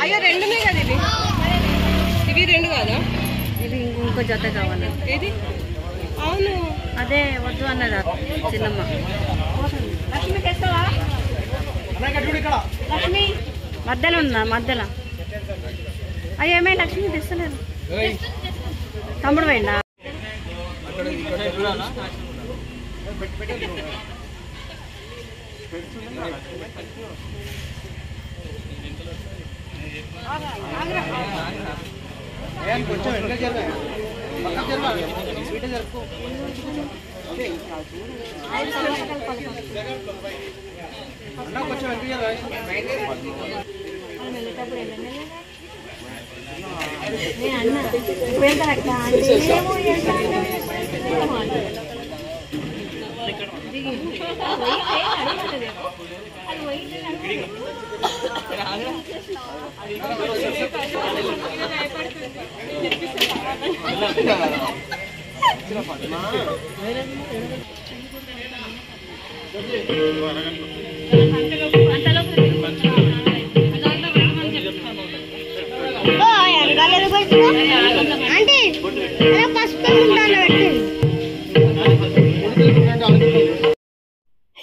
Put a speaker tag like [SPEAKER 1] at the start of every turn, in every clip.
[SPEAKER 1] అయ్యో రెండునే కదా ఇవి, ఇవి రెండు కాదా?
[SPEAKER 2] ఇది ఇంకో జత కావాలి.
[SPEAKER 1] ఏది? అవును
[SPEAKER 2] అదే వద్దు అన్నది చిన్నమ్మ. లక్ష్మి తెస్తావా? లక్ష్మి మధ్యలో ఉందా? మధ్యలో అయ్యో ఏమై లక్ష్మి తెస్తలేదు. తమ్ముడు పోయిందా?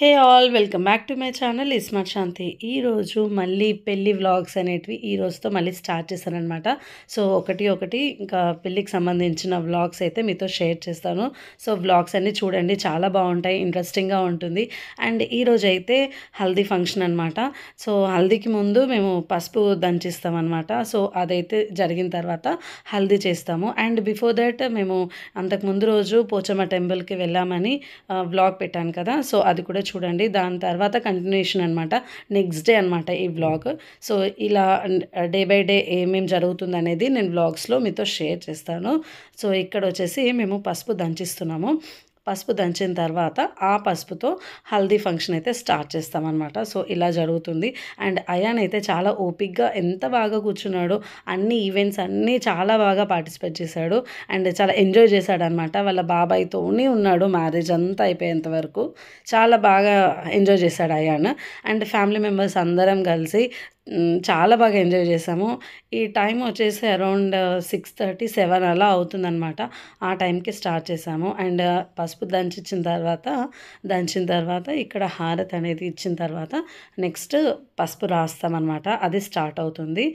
[SPEAKER 2] Hey all, welcome back to my channel smart Shanti. ఈరోజు మళ్ళీ పెళ్ళి వ్లాగ్స్ అనేటివి ఈ రోజుతో మళ్ళీ స్టార్ట్ చేశానమాట. సో ఒకటి ఇంకా పెళ్ళికి సంబంధించిన వ్లాగ్స్ అయితే మీతో షేర్ చేస్తాను. సో వ్లాగ్స్ అన్నీ చూడండి, చాలా బాగుంటాయి, ఇంట్రెస్టింగ్గా ఉంటుంది. అండ్ ఈరోజు అయితే హల్దీ ఫంక్షన్ అనమాట. సో హల్దీకి ముందు మేము పసుపు దంచిస్తామన్నమాట. సో అదైతే జరిగిన తర్వాత హల్దీ చేస్తాము. అండ్ బిఫోర్ దట్ మేము అంతకుముందు రోజు పోచమ్మ టెంపుల్కి వెళ్ళామని వ్లాగ్ పెట్టాను కదా. సో అది కూడా చూడండి. దాని తర్వాత కంటిన్యూషన్ అనమాట, నెక్స్ట్ డే అనమాట ఈ వ్లాగ్. సో ఇలా డే బై డే ఏమేమి జరుగుతుంది అనేది నేను వ్లాగ్స్లో మీతో షేర్ చేస్తాను. సో ఇక్కడ వచ్చేసి మేము పసుపు దంచిస్తున్నాము. పసుపు దంచిన తర్వాత ఆ పసుపుతో హల్దీ ఫంక్షన్ అయితే స్టార్ట్ చేస్తామన్నమాట. సో ఇలా జరుగుతుంది. అండ్ అయాన్ అయితే చాలా ఓపిక్గా ఎంత బాగా కూర్చున్నాడు, అన్ని ఈవెంట్స్ అన్నీ చాలా బాగా పార్టిసిపేట్ చేశాడు. అండ్ చాలా ఎంజాయ్ చేశాడు అనమాట. వాళ్ళ బాబాయ్తోనే ఉన్నాడు మ్యారేజ్ అంతా అయిపోయేంత వరకు. చాలా బాగా ఎంజాయ్ చేశాడు అయాన్. అండ్ ఫ్యామిలీ మెంబర్స్ అందరం కలిసి చాలా బాగా ఎంజాయ్ చేసాము. ఈ టైం వచ్చేసి అరౌండ్ 6:30, 7 అలా అవుతుందన్నమాట. ఆ టైంకి స్టార్ట్ చేసాము. అండ్ పసుపు దంచిన తర్వాత ఇక్కడ హారతి అనేది ఇచ్చిన తర్వాత నెక్స్ట్ పసుపు రాస్తామన్నమాట. అది స్టార్ట్ అవుతుంది.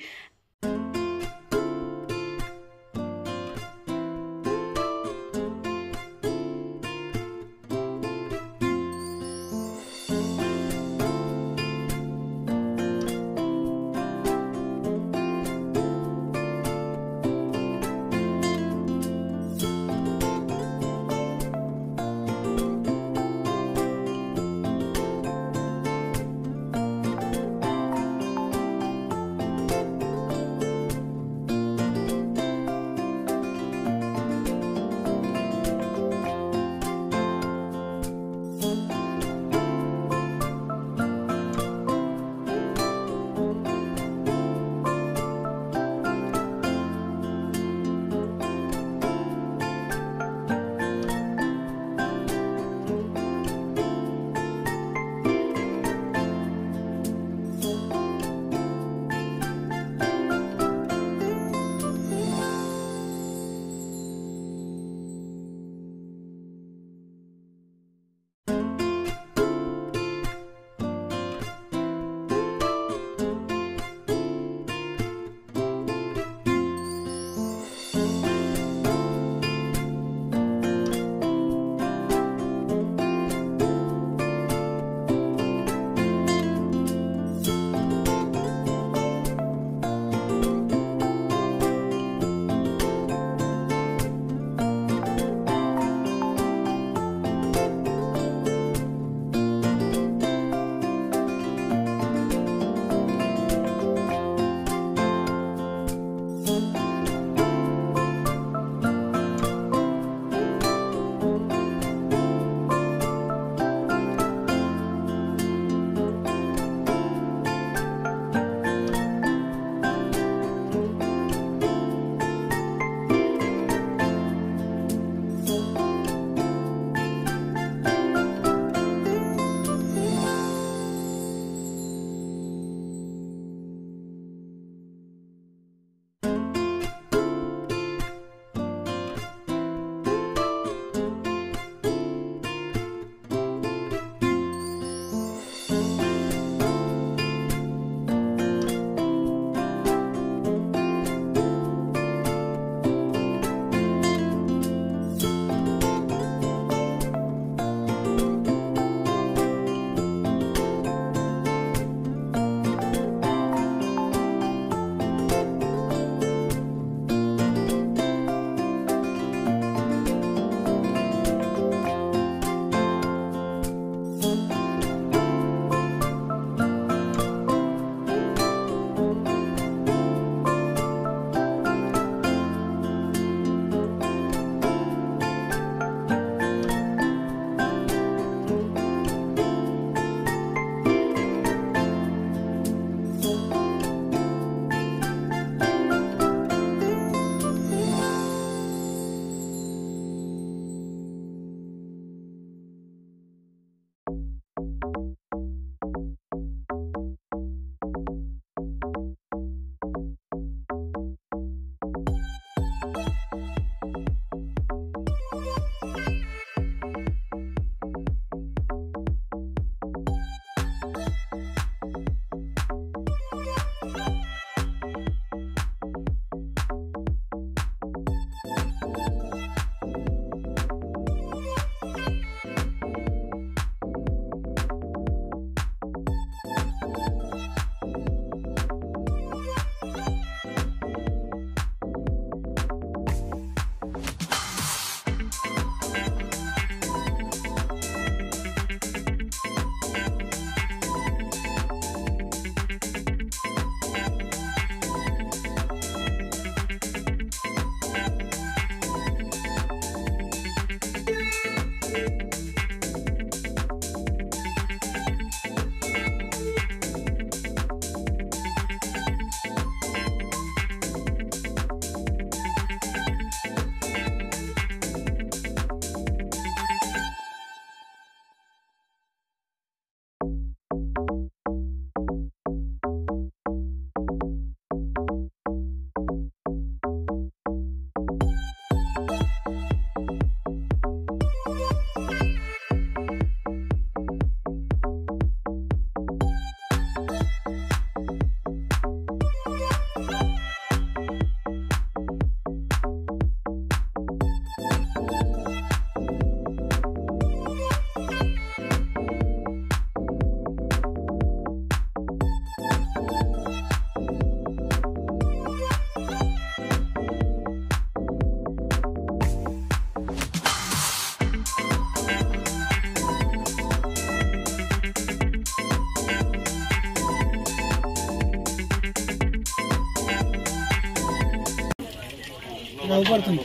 [SPEAKER 3] పడుతుంది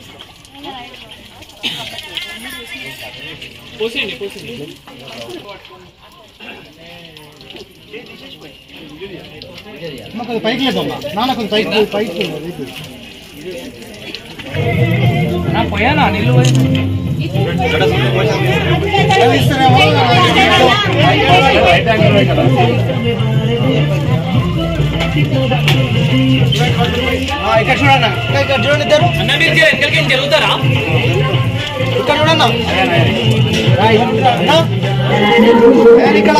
[SPEAKER 3] పైకి లేదమ్మా నాన్న కొంచెం పైకి పోయానా నీళ్ళు ఇక్కడ చూడన్నా ఇక్కడ చూడండి ఇద్దరు జరుగుతారా ఇక్కడ చూడన్నా ఇక్కడ